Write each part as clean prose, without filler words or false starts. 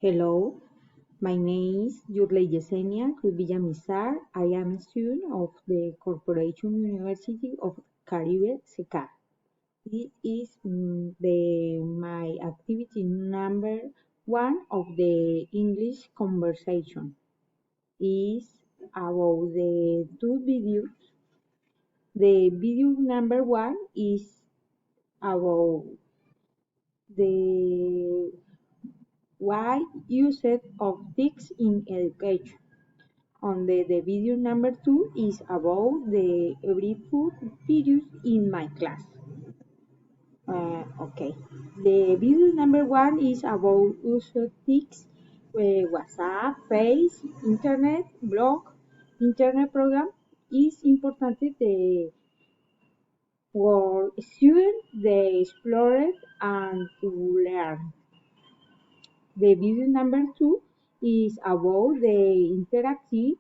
Hello, my name is Yurley Yesenia Villamizar. I am a student of the Corporation University of Caribe, SECAR. This is my activity number one of the English conversation. Is about the two videos. The video number one is about the wide usage of TICS in education. The video number two is about the every food videos in my class. Okay. The video number one is about user TICS, WhatsApp, Face, Internet, blog, Internet program. Is important the for students they explore and to learn. The video number two is about the interactive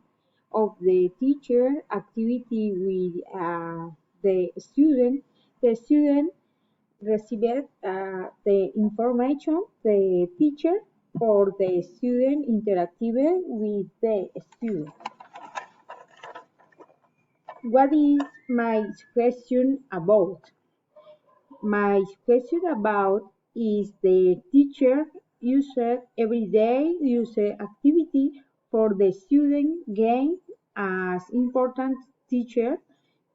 of the teacher activity with the student. The student received the information the teacher or the student interactive with the student. What is my question about? My question about is the teacher user everyday user activity for the student gain as important teacher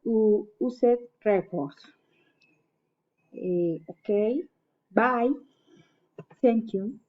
who used reports. Okay, bye. Thank you.